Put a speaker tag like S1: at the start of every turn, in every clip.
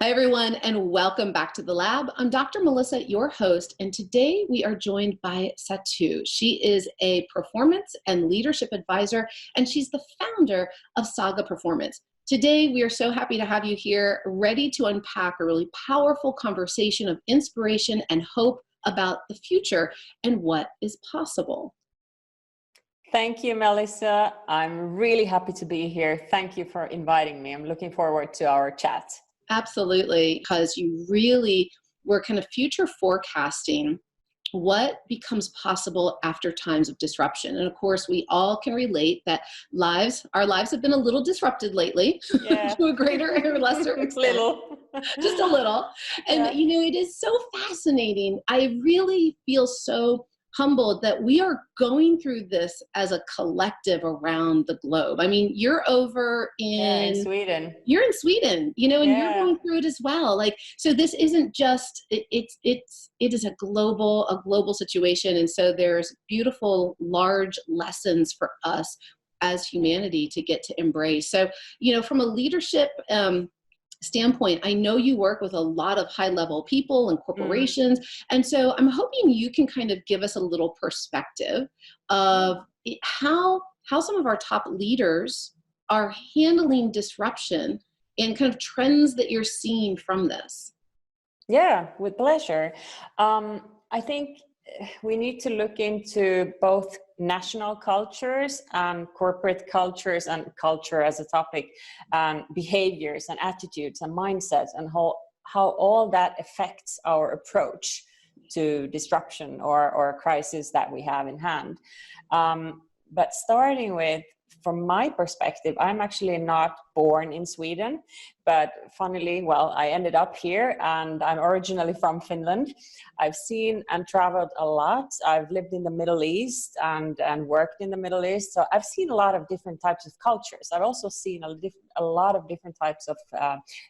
S1: Hi, everyone, and welcome back to the lab. I'm Dr. Melissa, your host, and today we are joined by Satu. She is a performance and leadership advisor, and she's the founder of Saga Performance. Today, we are so happy to have you here, ready to unpack a really powerful conversation of inspiration and hope about the future and what is possible.
S2: Thank you, Melissa. I'm really happy to be here. Thank you for inviting me. I'm looking forward to our chat.
S1: Absolutely, because you really were kind of future forecasting what becomes possible after times of disruption. And of course, we all can relate that our lives have been a little disrupted lately,
S2: Yeah.
S1: to a greater or lesser extent. Just a little. And it is so fascinating. I really feel so humbled that we are going through this as a collective around the globe. I mean, you're over in
S2: Sweden.
S1: You're in Sweden, and you're going through it as well. So this isn't just, it is a global situation. And so there's beautiful, large lessons for us as humanity to get to embrace. So, from a leadership standpoint, I know you work with a lot of high-level people and corporations. And so I'm hoping you can kind of give us a little perspective of how some of our top leaders are handling disruption and kind of trends that you're seeing from this.
S2: Yeah, with pleasure. I think we need to look into both national cultures and corporate cultures and culture as a topic, behaviors and attitudes and mindsets, and how all that affects our approach to disruption or crisis that we have in hand. But starting with, from my perspective, I'm actually not born in Sweden, but funnily, I ended up here, and I'm originally from Finland. I've seen and traveled a lot. I've lived in the Middle East and worked in the Middle East. So I've seen a lot of different types of cultures. I've also seen a lot of different types of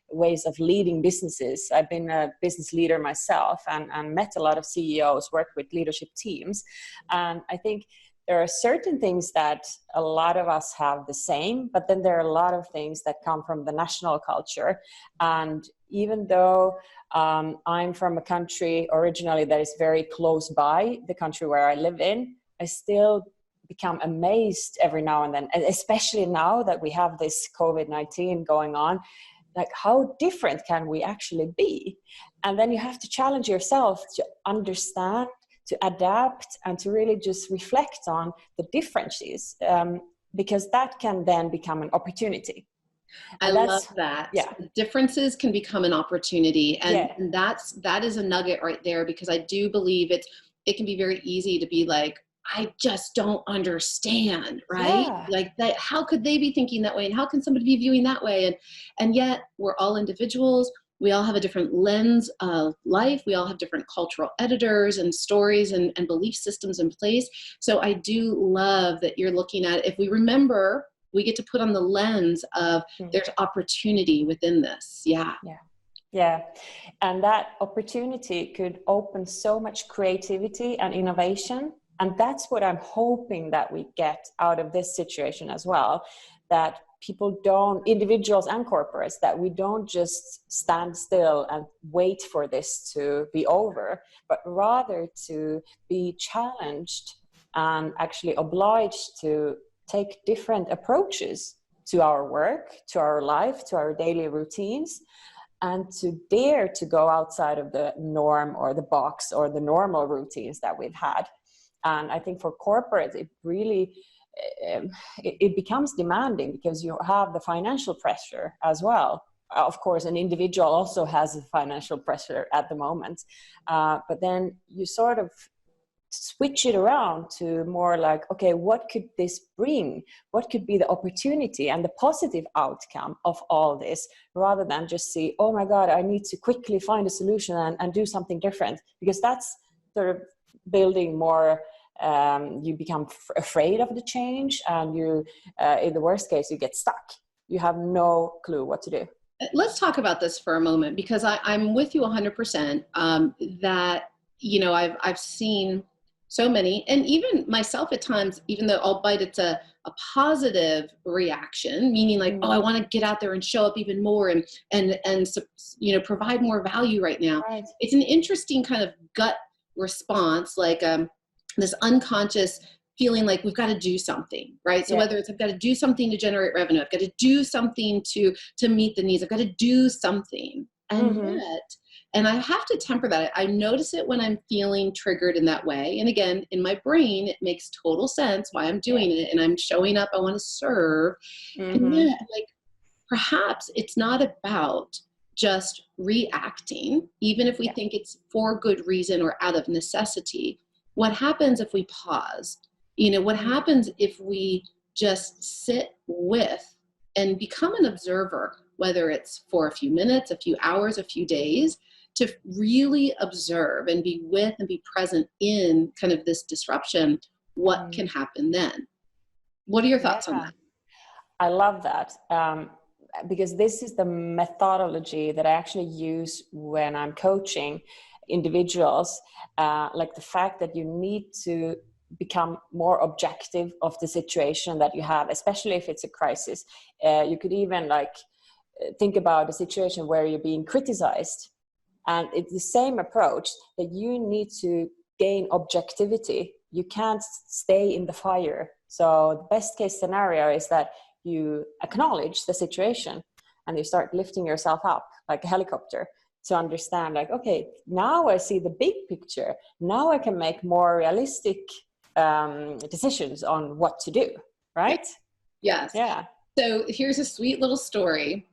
S2: ways of leading businesses. I've been a business leader myself and met a lot of CEOs, worked with leadership teams. And I think there are certain things that a lot of us have the same, but then there are a lot of things that come from the national culture. And even though I'm from a country originally that is very close by the country where I live in, I still become amazed every now and then, especially now that we have this COVID-19 going on. Like, how different can we actually be? And then you have to challenge yourself to understand, to adapt, and to really just reflect on the differences, because that can then become an opportunity.
S1: I love that. Yeah. Differences can become an opportunity. And that is a nugget right there, because I do believe it can be very easy to be like, I just don't understand, right?
S2: Yeah.
S1: Like that, how could they be thinking that way? And how can somebody be viewing that way? And yet we're all individuals. We all have a different lens of life. We all have different cultural editors and stories and belief systems in place. So I do love that you're looking at, if we remember, we get to put on the lens of there's opportunity within this.
S2: Yeah. And that opportunity could open so much creativity and innovation. And that's what I'm hoping that we get out of this situation as well, that individuals and corporates, that we don't just stand still and wait for this to be over, but rather to be challenged and actually obliged to take different approaches to our work, to our life, to our daily routines, and to dare to go outside of the norm or the box or the normal routines that we've had. And I think for corporates, it really it becomes demanding, because you have the financial pressure as well. Of course, an individual also has a financial pressure at the moment, but then you sort of switch it around to more like, okay, what could this bring? What could be the opportunity and the positive outcome of all this, rather than just see, oh my God, I need to quickly find a solution and do something different, because that's sort of building more. You become afraid of the change, and you, in the worst case, you get stuck. You have no clue what to do.
S1: Let's talk about this for a moment, because I'm with you 100%. That I've seen So many. And even myself at times, even though albeit it's a positive reaction, meaning like, oh, I want to get out there and show up even more and provide more value right now.
S2: Right.
S1: It's an interesting kind of gut response, like this unconscious feeling like we've got to do something, right? So whether it's I've got to do something to generate revenue, I've got to do something to meet the needs, I've got to do something. And yet, and I have to temper that. I notice it when I'm feeling triggered in that way. And again, in my brain, it makes total sense why I'm doing it. And I'm showing up, I want to serve. And then like, perhaps it's not about just reacting, even if we think it's for good reason or out of necessity. What happens if we pause? You know, what happens if we just sit with and become an observer, whether it's for a few minutes, a few hours, a few days, to really observe and be with and be present in kind of this disruption? What can happen then? What are your thoughts on that?
S2: I love that. Because this is the methodology that I actually use when I'm coaching individuals, like the fact that you need to become more objective of the situation that you have, especially if it's a crisis. You could even like think about a situation where you're being criticized, and it's the same approach that you need to gain objectivity. You can't stay in the fire. So the best case scenario is that you acknowledge the situation and you start lifting yourself up like a helicopter to understand like, okay, now I see the big picture. Now I can make more realistic decisions on what to do, right?
S1: Yes.
S2: Yeah.
S1: So here's a sweet little story.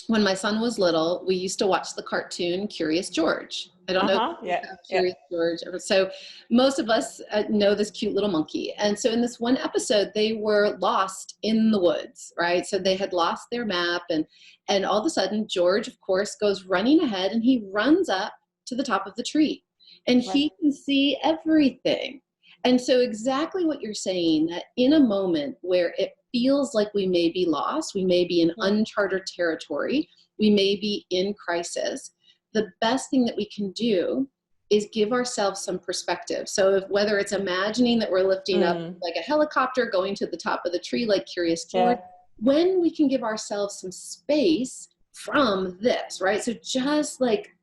S1: When my son was little, we used to watch the cartoon Curious George. I don't know if you have Curious George. So most of us know this cute little monkey. And so in this one episode, they were lost in the woods, right? So they had lost their map, and all of a sudden, George, of course, goes running ahead, and he runs up to the top of the tree, and he can see everything. And so exactly what you're saying, that in a moment where it feels like we may be lost, we may be in uncharted territory, we may be in crisis, the best thing that we can do is give ourselves some perspective. So whether it's imagining that we're lifting up like a helicopter going to the top of the tree like Curious George, when we can give ourselves some space from this, right? So just like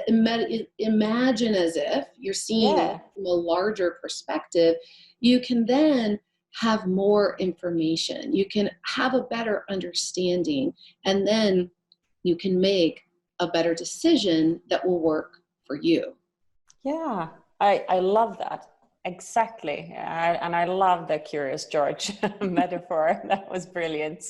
S1: imagine as if you're seeing it from a larger perspective, you can then have more information. You can have a better understanding, and then you can make a better decision that will work for you.
S2: Yeah, I love that. Exactly. And I love the Curious George metaphor. That was brilliant.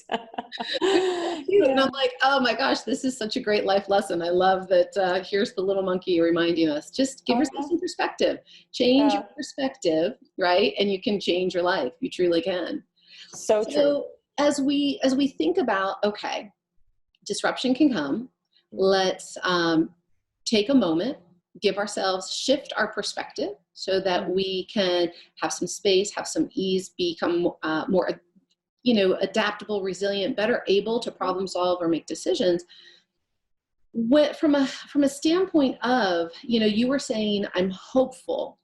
S1: And I'm like, oh my gosh, this is such a great life lesson. I love that. Here's the little monkey reminding us, just give yourself some perspective, change your perspective, right? And you can change your life. You truly can.
S2: So true.
S1: As we think about, okay, disruption can come. Let's take a moment, give ourselves, shift our perspective so that we can have some space, have some ease, become more, adaptable, resilient, better able to problem solve or make decisions. From a standpoint of, you were saying, I'm hopeful.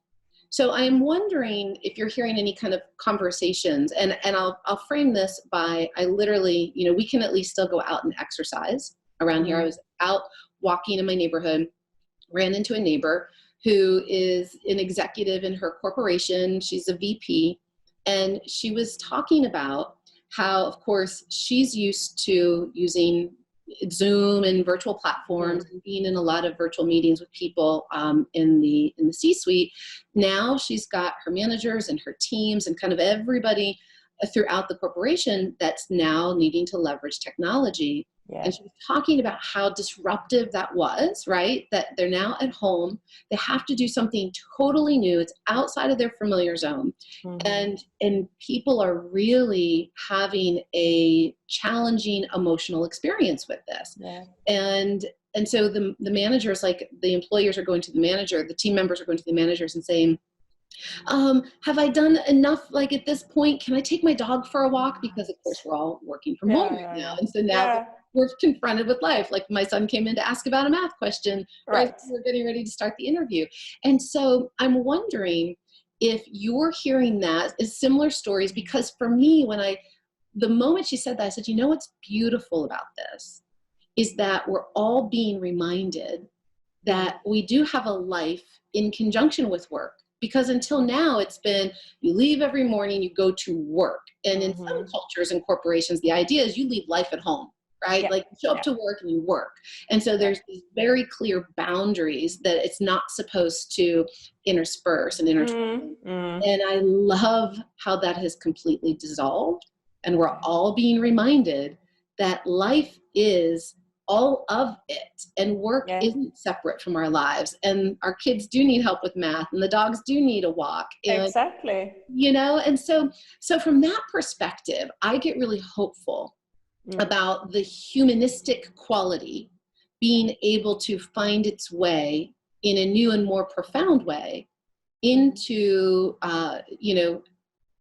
S1: So I'm wondering if you're hearing any kind of conversations, and I'll frame this by, I literally, we can at least still go out and exercise around here. I was out walking in my neighborhood, ran into a neighbor who is an executive in her corporation. She's a VP, and she was talking about how, of course, she's used to using Zoom and virtual platforms and being in a lot of virtual meetings with people in the C-suite. Now she's got her managers and her teams and kind of everybody throughout the corporation that's now needing to leverage technology. And she was talking about how disruptive that was, right? That they're now at home. They have to do something totally new. It's outside of their familiar zone. And people are really having a challenging emotional experience with this. And so the managers, like the employers are going to the manager, the team members are going to the managers and saying, have I done enough? Like at this point, can I take my dog for a walk? Because of course we're all working from home right now. And so now we're confronted with life. Like my son came in to ask about a math question, right? We're getting ready to start the interview. And so I'm wondering if you're hearing that, is similar stories, because for me, the moment she said that, I said, you know what's beautiful about this is that we're all being reminded that we do have a life in conjunction with work. Because until now, it's been, you leave every morning, you go to work. And in some cultures and corporations, the idea is you leave life at home, right?
S2: Yeah.
S1: Like you show up to work and you work. And so there's these very clear boundaries that it's not supposed to intersperse and intertwine. And I love how that has completely dissolved. And we're all being reminded that life is all of it, and work isn't separate from our lives, and our kids do need help with math, and the dogs do need a walk, and
S2: exactly,
S1: you know. And so from that perspective, I get really hopeful about the humanistic quality being able to find its way in a new and more profound way into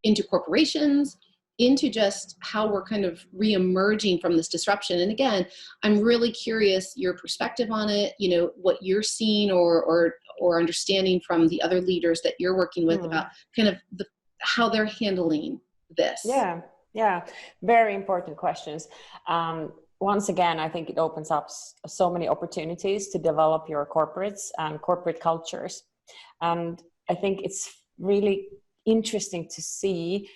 S1: into corporations, into just how we're kind of reemerging from this disruption. And again, I'm really curious your perspective on it, you know, what you're seeing or understanding from the other leaders that you're working with about kind of how they're handling this.
S2: Yeah, very important questions. Once again, I think it opens up so many opportunities to develop your corporates and corporate cultures. And I think it's really interesting to see,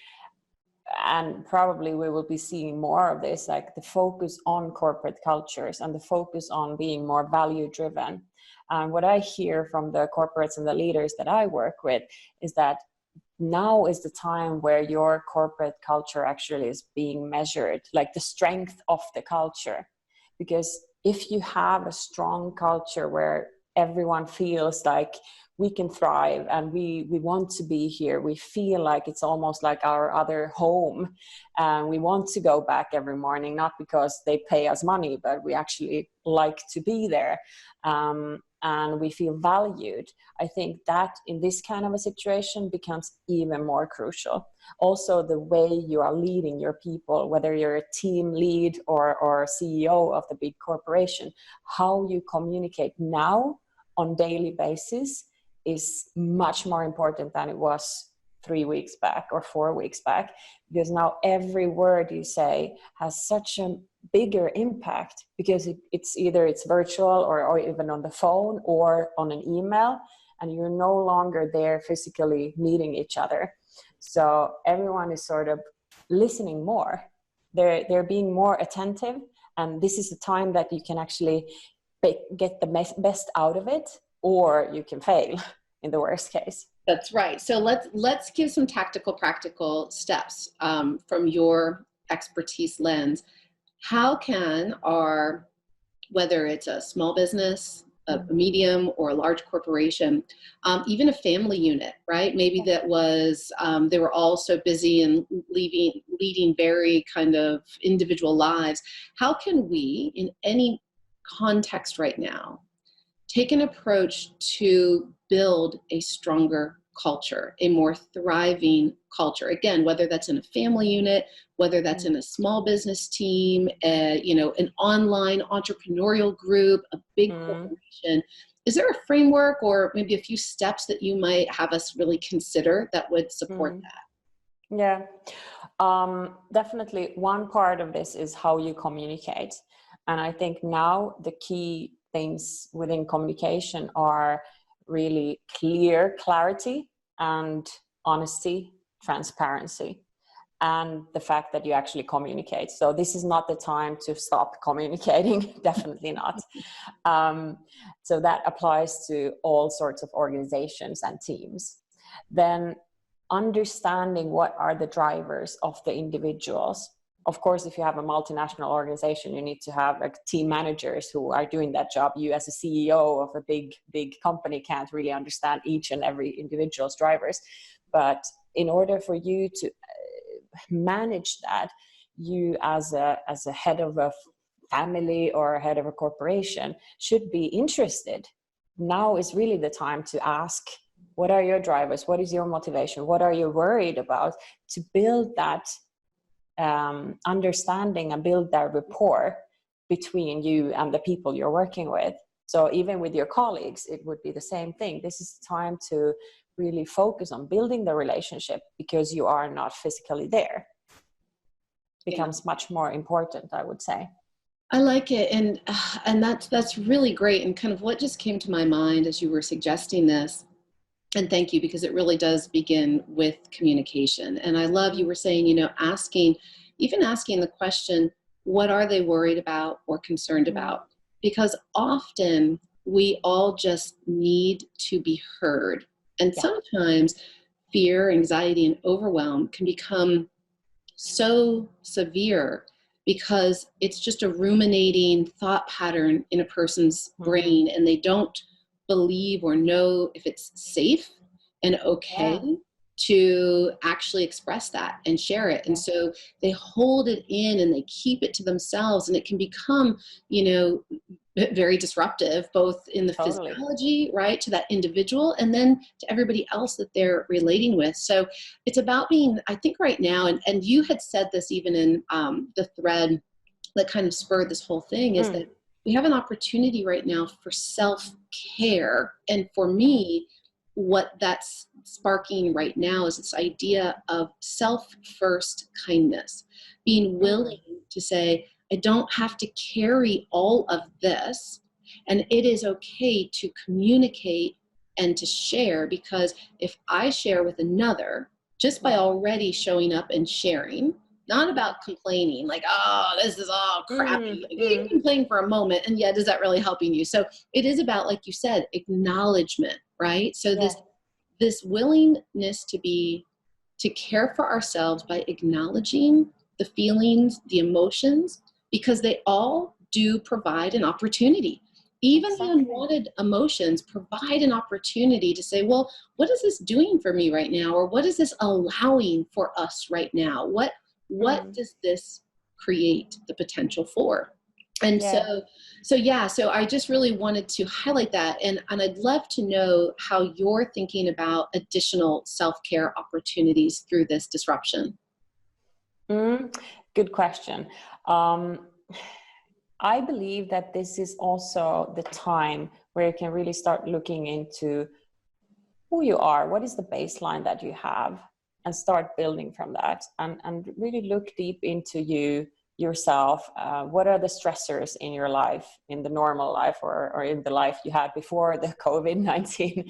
S2: and probably we will be seeing more of this, like the focus on corporate cultures and the focus on being more value driven. And what I hear from the corporates and the leaders that I work with is that now is the time where your corporate culture actually is being measured, like the strength of the culture. Because if you have a strong culture where everyone feels like we can thrive and we want to be here, we feel like it's almost like our other home, and we want to go back every morning, not because they pay us money, but we actually like to be there, and we feel valued. I think that in this kind of a situation becomes even more crucial. Also, the way you are leading your people, whether you're a team lead or CEO of the big corporation, how you communicate now on daily basis is much more important than it was 3 weeks back or 4 weeks back, because now every word you say has such a bigger impact, because it's virtual or even on the phone or on an email, and you're no longer there physically meeting each other. So everyone is sort of listening more. They're being more attentive, and this is the time that you can actually get the best out of it, or you can fail in the worst case.
S1: That's right. So let's give some tactical, practical steps from your expertise lens. How can whether it's a small business, a medium or a large corporation, even a family unit, right? Maybe that was, they were all so busy and leading very kind of individual lives. How can we, in any context right now, take an approach to build a stronger culture, a more thriving culture? Again, whether that's in a family unit, whether that's in a small business team, an online entrepreneurial group, a big corporation. Is there a framework or maybe a few steps that you might have us really consider that would support that?
S2: Yeah, definitely. One part of this is how you communicate. And I think now the key things within communication are really clarity and honesty, transparency, and the fact that you actually communicate. So this is not the time to stop communicating, definitely not. So that applies to all sorts of organizations and teams. Then understanding what are the drivers of the individuals. Of course, if you have a multinational organization, you need to have like team managers who are doing that job. You as a CEO of a big company can't really understand each and every individual's drivers. But in order for you to manage that, you as a head of a family or a head of a corporation should be interested. Now is really the time to ask, what are your drivers? What is your motivation? What are you worried about? To build that understanding and build that rapport between you and the people you're working with. So even with your colleagues, it would be the same thing. This is the time to really focus on building the relationship because you are not physically there. Becomes much more important, I would say.
S1: I like it, and that's really great. And kind of what just came to my mind as you were suggesting this, and thank you, because it really does begin with communication. And I love you were saying, you know, asking the question, what are they worried about or concerned about? Because often we all just need to be heard, and sometimes fear, anxiety, and overwhelm can become so severe because it's just a ruminating thought pattern in a person's brain, and they don't believe or know if it's safe and okay to actually express that and share it. And so they hold it in and they keep it to themselves, and it can become, you know, very disruptive, both in the physiology, right, to that individual, and then to everybody else that they're relating with. So it's about being, I think right now, and you had said this even in the thread that kind of spurred this whole thing, is that we have an opportunity right now for self-care. And for me, what that's sparking right now is this idea of self-first kindness, being willing to say, I don't have to carry all of this, and it is okay to communicate and to share, because if I share with another, just by already showing up and sharing, not about complaining, like, oh, this is all crappy. You complain for a moment, and is that really helping you? So it is about, like you said, acknowledgement, right? So this willingness to care for ourselves by acknowledging the feelings, the emotions, because they all do provide an opportunity. Even the unwanted emotions provide an opportunity to say, well, what is this doing for me right now? Or what is this allowing for us right now? What does this create the potential for? And so I just really wanted to highlight that. And I'd love to know how you're thinking about additional self-care opportunities through this disruption.
S2: Good question. I believe that this is also the time where you can really start looking into who you are, what is the baseline that you have, and start building from that, and really look deep into yourself. What are the stressors in your life, in the normal life, or in the life you had before the COVID-19?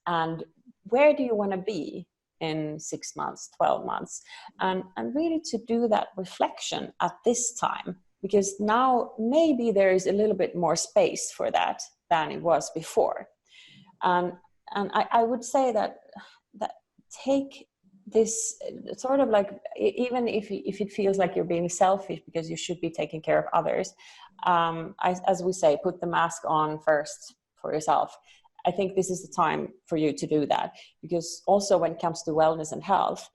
S2: And where do you want to be in 6 months, 12 months? And really to do that reflection at this time, because now maybe there is a little bit more space for that than it was before. And I would say that take this sort of like, even if it feels like you're being selfish because you should be taking care of others, as we say, put the mask on first for yourself. I think this is the time for you to do that, because also when it comes to wellness and health,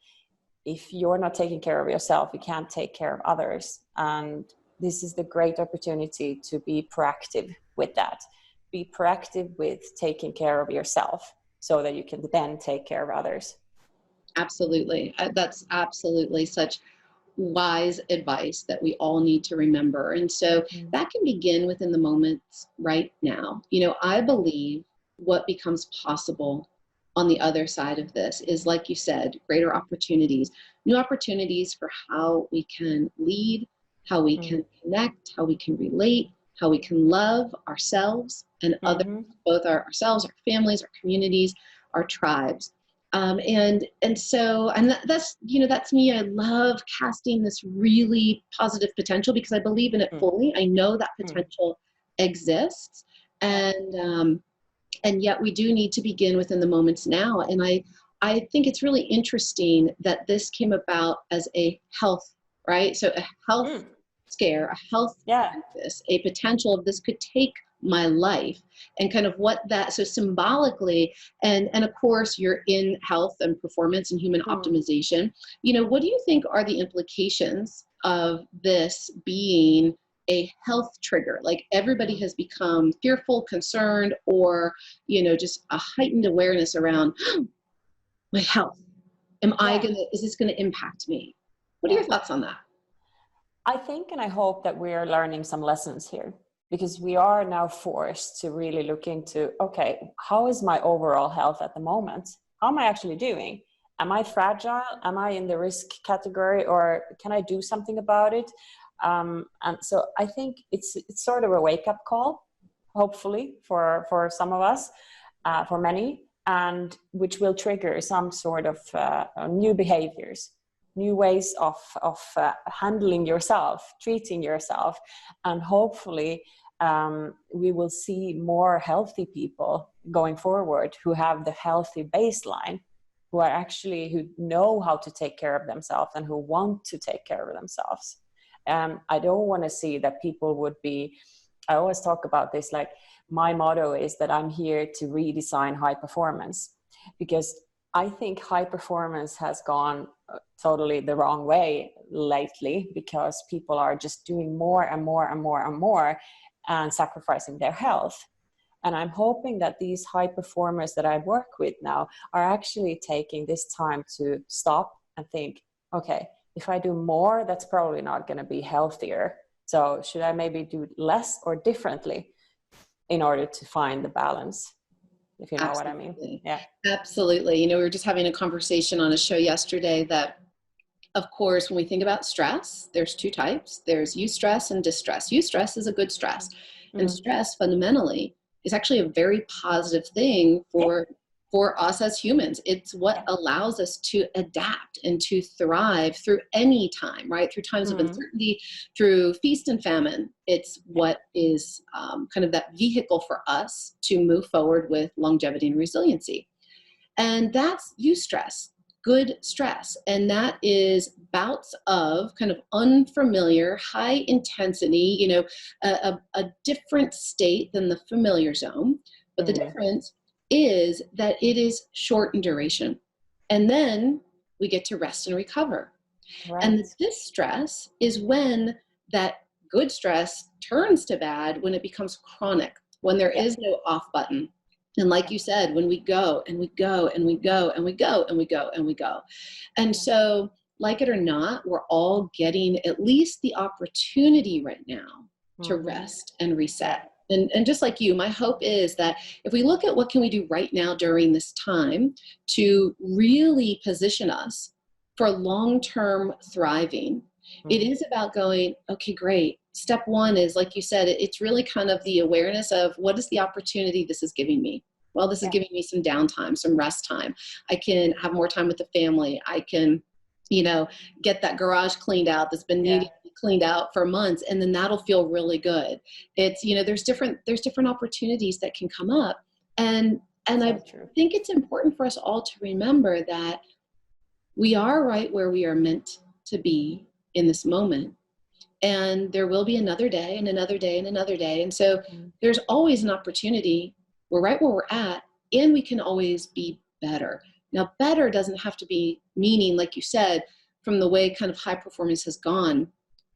S2: if you're not taking care of yourself, you can't take care of others. And this is the great opportunity to be proactive with that. Be proactive with taking care of yourself so that you can then take care of others.
S1: Absolutely. That's absolutely such wise advice that we all need to remember. And so that can begin within the moments right now. You know, I believe what becomes possible on the other side of this is, like you said, greater opportunities, new opportunities for how we can lead, how we can connect, how we can relate, how we can love ourselves and others, both ourselves, our families, our communities, our tribes. And that's, you know, that's me. I love casting this really positive potential because I believe in it fully. I know that potential exists. And yet we do need to begin within the moments now. And I think it's really interesting that this came about as a health, right? So a health scare, a health crisis, a potential of this could take my life, and kind of what that, so symbolically, and of course you're in health and performance and human optimization, you know, what do you think are the implications of this being a health trigger? Like everybody has become fearful, concerned, or, you know, just a heightened awareness around my health. Is this gonna impact me? What are your thoughts on that?
S2: I think, and I hope that we're learning some lessons here, because we are now forced to really look into, okay, how is my overall health at the moment? How am I actually doing? Am I fragile? Am I in the risk category, or can I do something about it? And so I think it's sort of a wake-up call, hopefully for some of us, for many, and which will trigger some sort of new behaviors, new ways of handling yourself, treating yourself, and hopefully we will see more healthy people going forward who have the healthy baseline, who know how to take care of themselves and who want to take care of themselves. I don't want to see that people would be, I always talk about this, like my motto is that I'm here to redesign high performance, because I think high performance has gone totally the wrong way lately, because people are just doing more and more and more and more and sacrificing their health. And I'm hoping that these high performers that I work with now are actually taking this time to stop and think, okay, if I do more, that's probably not going to be healthier. So should I maybe do less or differently in order to find the balance? If you know what I mean. Yeah,
S1: absolutely. You know, we were just having a conversation on a show yesterday that, of course, when we think about stress, there's two types. There's eustress and distress. Eustress is a good stress. And stress fundamentally is actually a very positive thing for us as humans. It's what allows us to adapt and to thrive through any time, right? Through times of uncertainty, through feast and famine. It's what is kind of that vehicle for us to move forward with longevity and resiliency. And that's eustress, good stress. And that is bouts of kind of unfamiliar, high intensity, you know, a different state than the familiar zone. But the difference is that it is short in duration. And then we get to rest and recover. Right. And this stress is when that good stress turns to bad, when it becomes chronic, when there is no off button. And like you said, when we go and we go and we go and we go and we go and we go. And so, like it or not, we're all getting at least the opportunity right now to rest and reset. And just like you, my hope is that if we look at what can we do right now during this time to really position us for long-term thriving, it is about going, okay, great. Step one is, like you said, it's really kind of the awareness of what is the opportunity this is giving me. Well, this is giving me some downtime, some rest time. I can have more time with the family. I can, you know, get that garage cleaned out that's been needing to be cleaned out for months, and then that'll feel really good. It's, you know, there's different opportunities that can come up. And I think it's important for us all to remember that we are right where we are meant to be in this moment. And there will be another day and another day and another day. And so there's always an opportunity. We're right where we're at, and we can always be better. Now, better doesn't have to be meaning, like you said, from the way kind of high performance has gone,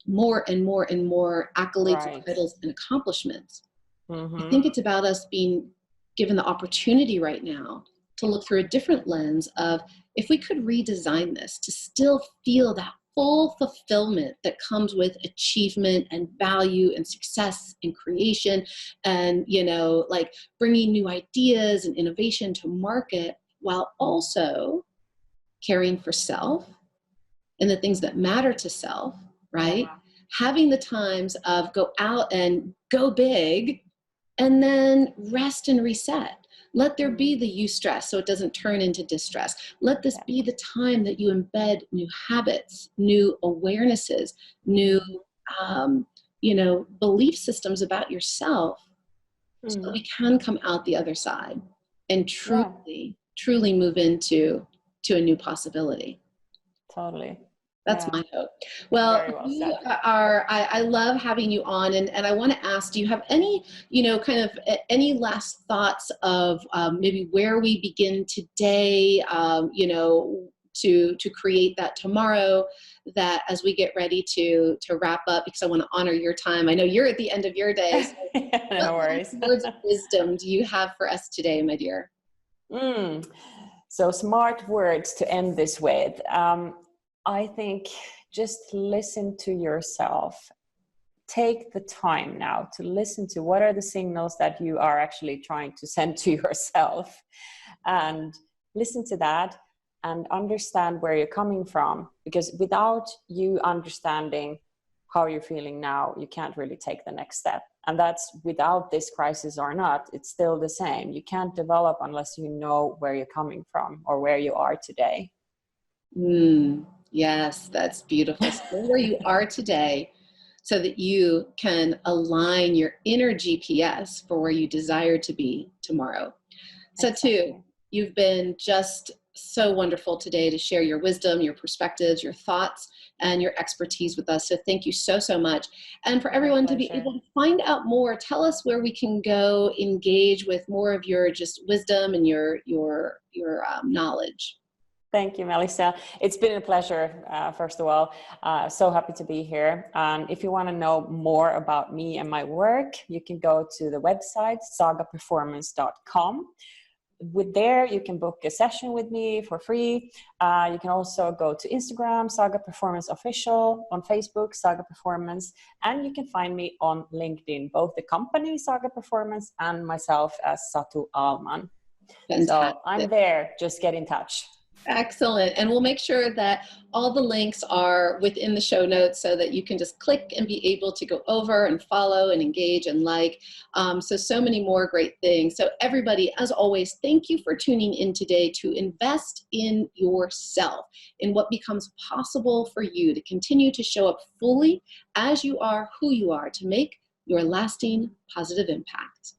S1: more and more and more accolades and titles and accomplishments. I think it's about us being given the opportunity right now to look through a different lens of, if we could redesign this to still feel that full fulfillment that comes with achievement and value and success and creation, and, you know, like bringing new ideas and innovation to market, while also caring for self and the things that matter to self, right? Having the times of go out and go big, and then rest and reset. Let there be the eustress so it doesn't turn into distress. Let this be the time that you embed new habits, new awarenesses, new, you know, belief systems about yourself, so that we can come out the other side and truly move into a new possibility.
S2: Totally.
S1: That's my hope. Well, you are, I love having you on, and I want to ask, do you have any, you know, kind of any last thoughts of maybe where we begin today, you know, to create that tomorrow, that as we get ready to wrap up, because I want to honor your time. I know you're at the end of your day. So
S2: no worries.
S1: What words of wisdom do you have for us today, my dear?
S2: So smart words to end this with. I think just listen to yourself. take the time now to listen to what are the signals that you are actually trying to send to yourself, and listen to that and understand where you're coming from. Because without you understanding how you're feeling now, you can't really take the next step. And that's without this crisis or not, it's still the same. You can't develop unless you know where you're coming from or where you are today.
S1: Yes, that's beautiful. So where you are today, so that you can align your inner GPS for where you desire to be tomorrow. So
S2: Exactly.
S1: you've been just so wonderful today to share your wisdom, your perspectives, your thoughts, and your expertise with us. So thank you so, so much. And for everyone to be able to find out more, tell us where we can go engage with more of your just wisdom and your knowledge.
S2: Thank you, Melissa. It's been a pleasure, first of all. So happy to be here. If you want to know more about me and my work, you can go to the website, sagaperformance.com. With there, you can book a session with me for free. You can also go to Instagram, Saga Performance Official, on Facebook, Saga Performance, and you can find me on LinkedIn, both the company Saga Performance and myself as Satu Ahlman.
S1: Fantastic.
S2: So I'm there, just get in touch.
S1: Excellent. And we'll make sure that all the links are within the show notes so that you can just click and be able to go over and follow and engage and like. So many more great things. So everybody, as always, thank you for tuning in today to invest in yourself, in what becomes possible for you to continue to show up fully as you are, who you are, to make your lasting positive impact.